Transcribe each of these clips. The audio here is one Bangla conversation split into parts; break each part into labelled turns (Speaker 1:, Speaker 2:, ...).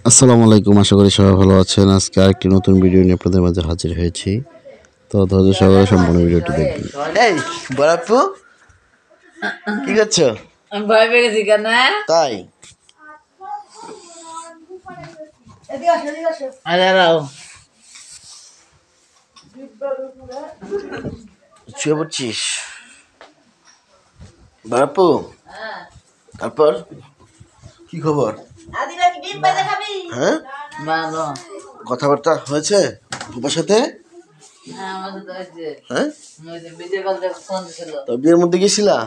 Speaker 1: আসসালামু আলাইকুম, আশা করি সবাই ভালো আছেন। আজকে আরেকটি নতুন ভিডিও নিয়ে আপনাদের মাঝে হাজির হয়েছি। তো ধৈর্য সহকারে সম্পূর্ণ ভিডিওটি দেখবেন।
Speaker 2: এই বড়াপু কি করছো?
Speaker 3: আমি ভয় পেয়ে গেছি কেন?
Speaker 2: তাই
Speaker 3: দাঁড়াও,
Speaker 2: শুয়ে পড়ছিস বড়াপু? তারপর কি খবর? হ্যাঁ,
Speaker 3: ভালো।
Speaker 2: কথাবার্তা হয়েছে বাবার সাথে?
Speaker 3: আমাদের তো হয়েছে।
Speaker 2: হ্যাঁ,
Speaker 3: ওই যে ভিডিও কল দিয়ে ফোন ছিল।
Speaker 2: তো বিয়ের মধ্যে গেছিলা?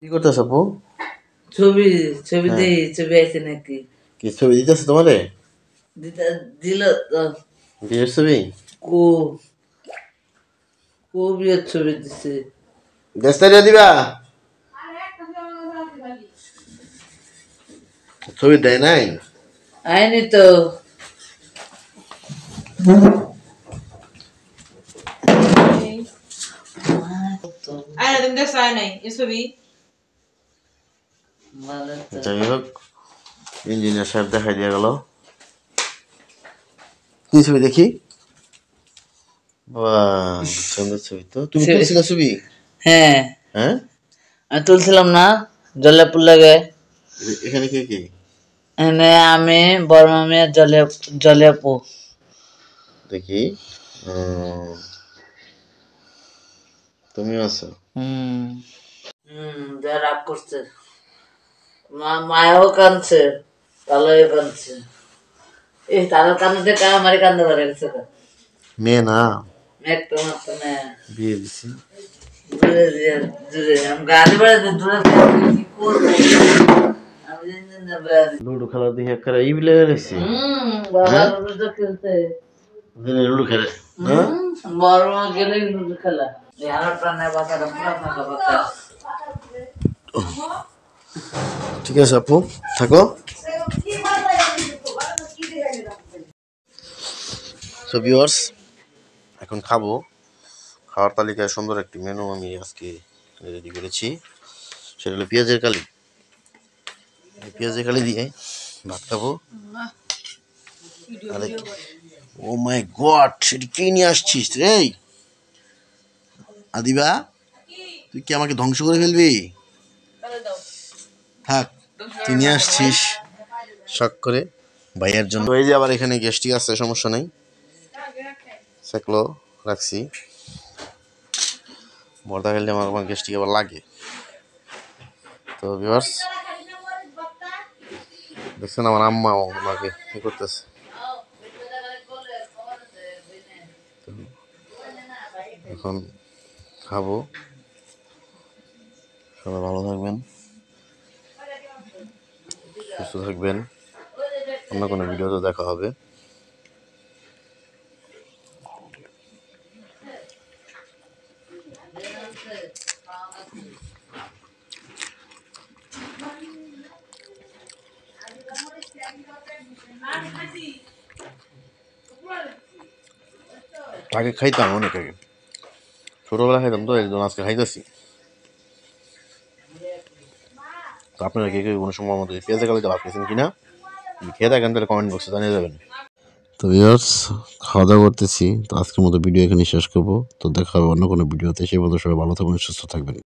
Speaker 2: কি করতেছ আপু?
Speaker 3: ছবি
Speaker 2: হ্যাঁ।
Speaker 3: দেই, ছবি আছে নাকি
Speaker 2: কি ছবি দিতেছে তোমারে?
Speaker 3: দিল তো।
Speaker 2: বিয়ের ছবি?
Speaker 3: কো কো বিয়ের ছবি দিছে।
Speaker 2: দেশটারিয়া দিবা? ছবি দেয় নাই?
Speaker 3: আইনি তো। ভালো তো।
Speaker 2: যাই হোক, ইঞ্জিনিয়ার সাহেব দেখাই দিয়ে গেল। কি ছবি দেখি? বাহ, সুন্দর ছবি তো। তুমি তুলছিলে ছবি?
Speaker 3: হ্যাঁ,
Speaker 2: হ্যাঁ,
Speaker 3: আমি তুলছিলাম না জলেপুর লাগে।
Speaker 2: এখানে কে কে?
Speaker 3: এনে আমি বড় মামি আর জলেপু।
Speaker 2: দেখি। তুমিও আছো?
Speaker 3: যা রাগ করছে, মায়াও কাঁদছে, তালও কাঁদছে। এই তালের কান্দে থেকে আমারই কান্দে পারে গেছে।
Speaker 2: মেয়ে না,
Speaker 3: একটা মাত্র না,
Speaker 2: বিয়ে দিছি।
Speaker 3: দূরে দিয়ে দূরে আমি গাড়ি বেড়াতে দূরে কি করবো আমি জানি না বেড়াতে।
Speaker 2: লুডো খেলা দেখে একটা ই বিলে গেছে।
Speaker 3: বাবা লুডো খেলতে
Speaker 2: দিনে লুডো খেলে না?
Speaker 3: বড় মা গেলে লুডো খেলা। এই হারা প্রাণে বাচ্চারা পুরা ফাঁকা ফাঁকা।
Speaker 2: ঠিক আছে আপু, থাকো। সো ভিউয়ার্স, এখন খাবো। খাওয়ার তালিকায় সুন্দর একটি মেনু আমি আজকে রেডি করেছি। সেটা হলো পেঁয়াজের কালি। পেঁয়াজের কালি দিয়ে ভাত খাবো। আরে ও মাই গড, সেটা কে নিয়ে আসছিস রে? আদিবা, তুই কি আমাকে ধ্বংস করে ফেলবি? থাক, তুই নিয়ে আসছিস শখ করে ভাইয়ের জন্য। এই যে আবার এখানে গ্যাস্ট্রিক আছে, সমস্যা নেই, সেকলো রাখছি। ভর্তা খেলে আমার গ্যাস্ট্রিক আবার লাগে। তো ভিউয়ার্স, দেখছেন আমার আম্মা আমাকে কি করতেছে। এখন খাবো। সবাই ভালো থাকবেন, সুস্থ থাকবেন। অন্য কোনো ভিডিওতে দেখা হবে। আগে খাইতাম অনেক আগে, ছোটবেলা খাইতাম, তো একজন আজকে খাইতেছি। তো আপনারা কে কে কোনো সময় মতো পেঁয়াজের কালিতে ভাত খেয়েছেন কিনা, খেয়ে থাকেন তাহলে কমেন্ট বক্সে জানিয়ে যাবেন। তো ভিউয়ার্স, খাওয়া দাওয়া করতেছি। তো আজকের মতো ভিডিও এখানে শেষ করবো। তো দেখা হবে অন্য কোনো ভিডিওতে। সেই মতো সবাই ভালো থাকবেন, সুস্থ থাকবেন।